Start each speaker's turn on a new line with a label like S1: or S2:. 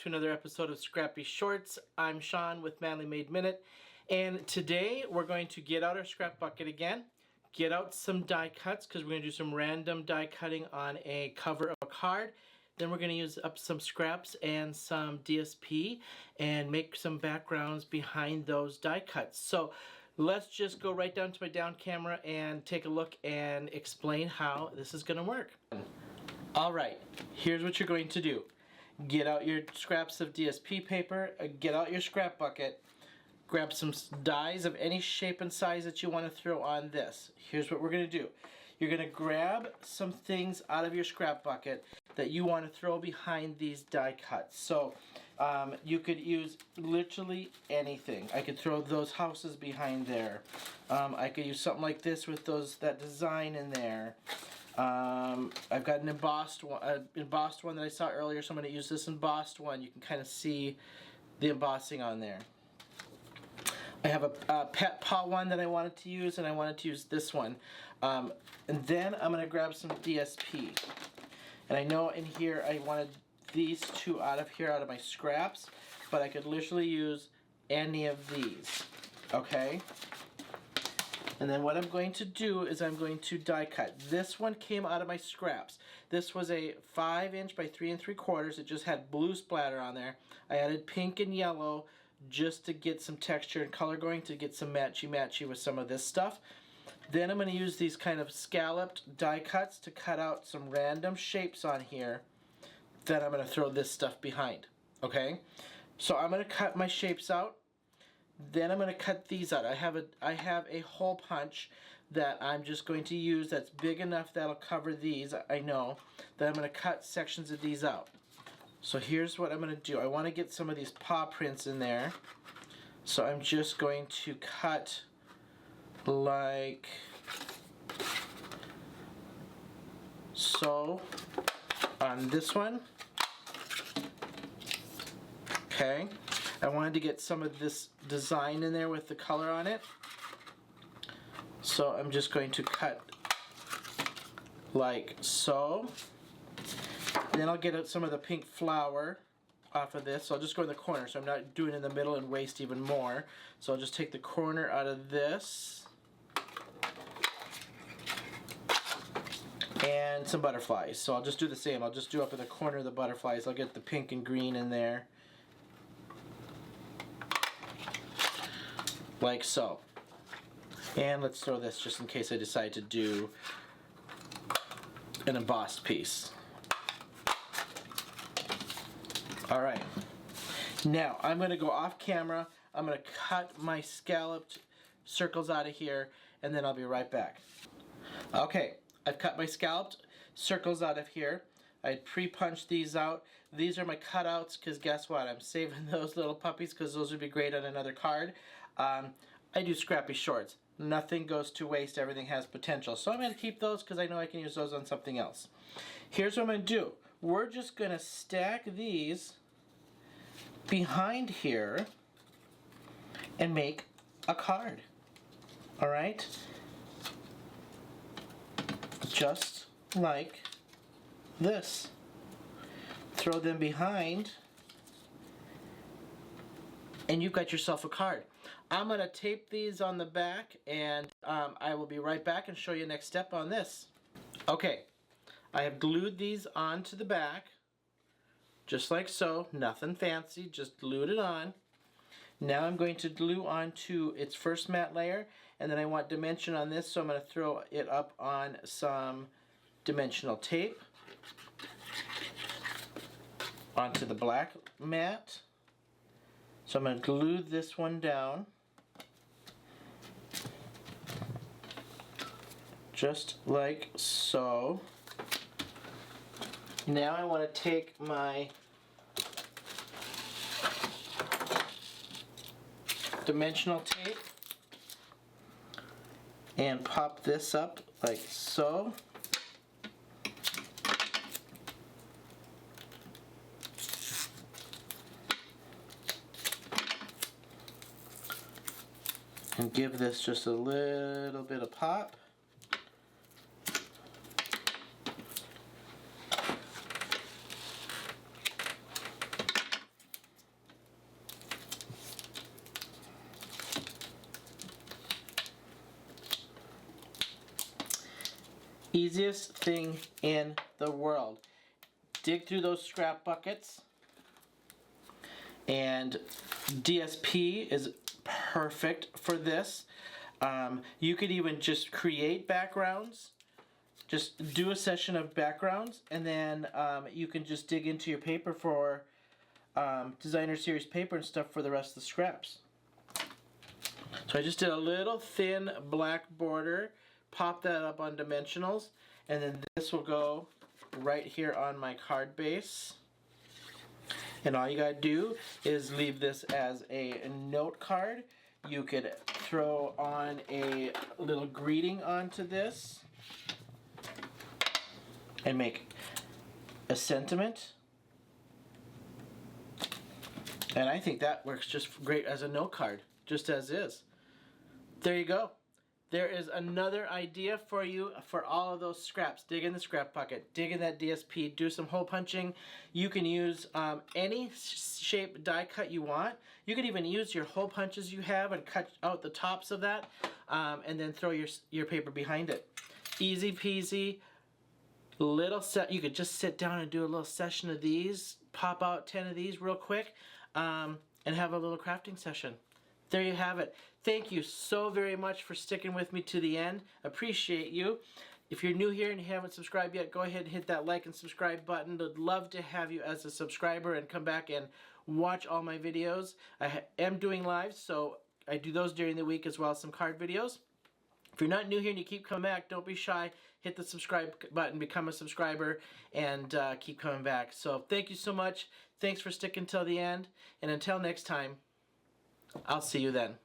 S1: to another episode of Scrappy Shorts. I'm Shawn with Manly Made Minute, and today we're going to get out our scrap bucket again, get out some die cuts because we're going to do some random die cutting on a cover of a card. Then we're going to use up some scraps and some DSP and make some backgrounds behind those die cuts. So let's just go right down to my down camera and take a look and explain how this is going to work. Alright, here's what you're going to do. Get out your scraps of DSP paper, get out your scrap bucket, grab some dies of any shape and size that you want to throw on this. Here's what we're going to do. You're going to grab some things out of your scrap bucket that you want to throw behind these die cuts. So you could use literally anything. I could throw those houses behind there. I could use something like this with that design in there. I've got an embossed one that I saw earlier, so I'm going to use this embossed one. You can kind of see the embossing on there. I have a pet paw one that I wanted to use, and I wanted to use this one. And then I'm going to grab some DSP. And I know in here I wanted these two out of my scraps, but I could literally use any of these. Okay? And then what I'm going to do is I'm going to die cut. This one came out of my scraps. This was a 5" by 3 3/4. It just had blue splatter on there. I added pink and yellow just to get some texture and color going, to get some matchy-matchy with some of this stuff. Then I'm going to use these kind of scalloped die cuts to cut out some random shapes on here. Then I'm going to throw this stuff behind. Okay? So I'm going to cut my shapes out. Then I'm going to cut these out. I have a hole punch that I'm just going to use that's big enough that'll cover these, I know. Then I'm going to cut sections of these out. So here's what I'm going to do. I want to get some of these paw prints in there. So I'm just going to cut like so on this one. Okay. I wanted to get some of this design in there with the color on it. So I'm just going to cut like so. Then I'll get out some of the pink flower off of this. So I'll just go in the corner, so I'm not doing it in the middle and waste even more. So I'll just take the corner out of this. And some butterflies. So I'll just do the same. I'll just do up in the corner of the butterflies. I'll get the pink and green in there. Like so. And let's throw this just in case I decide to do an embossed piece. Alright. Now I'm going to go off camera. I'm going to cut my scalloped circles out of here, and then I'll be right back. Okay, I've cut my scalloped circles out of here. I pre-punched these out. These are my cutouts because guess what? I'm saving those little puppies because those would be great on another card. I do Scrappy Shorts. Nothing goes to waste. Everything has potential. So I'm going to keep those because I know I can use those on something else. Here's what I'm going to do. We're just going to stack these behind here and make a card. Alright? Just like this. Throw them behind and you've got yourself a card. I'm going to tape these on the back, and I will be right back and show you next step on this. Okay, I have glued these onto the back, just like so. Nothing fancy, just glued it on. Now I'm going to glue onto its first matte layer, and then I want dimension on this, so I'm going to throw it up on some dimensional tape onto the black mat. So I'm going to glue this one down, just like so. Now I want to take my dimensional tape and pop this up like so. And give this just a little bit of pop. Easiest thing in the world. Dig through those scrap buckets, and DSP is perfect for this. You could even just create backgrounds. Just do a session of backgrounds, and then you can just dig into your paper for designer series paper and stuff for the rest of the scraps. So I just did a little thin black border, pop that up on dimensionals, and then this will go right here on my card base. And all you gotta do is leave this as a note card. You could throw on a little greeting onto this and make a sentiment. And I think that works just great as a note card, just as is. There you go. There is another idea for you for all of those scraps. Dig in the scrap bucket, dig in that DSP, do some hole punching. You can use any shape die cut you want. You can even use your hole punches you have and cut out the tops of that, and then throw your paper behind it. Easy peasy. Little set. You could just sit down and do a little session of these. Pop out 10 of these real quick, and have a little crafting session. There you have it. Thank you so very much for sticking with me to the end. Appreciate you. If you're new here and you haven't subscribed yet, go ahead and hit that like and subscribe button. I'd love to have you as a subscriber and come back and watch all my videos. I am doing lives, so I do those during the week as well as some card videos. If you're not new here and you keep coming back, don't be shy. Hit the subscribe button, become a subscriber, and keep coming back. So thank you so much. Thanks for sticking till the end. And until next time, I'll see you then.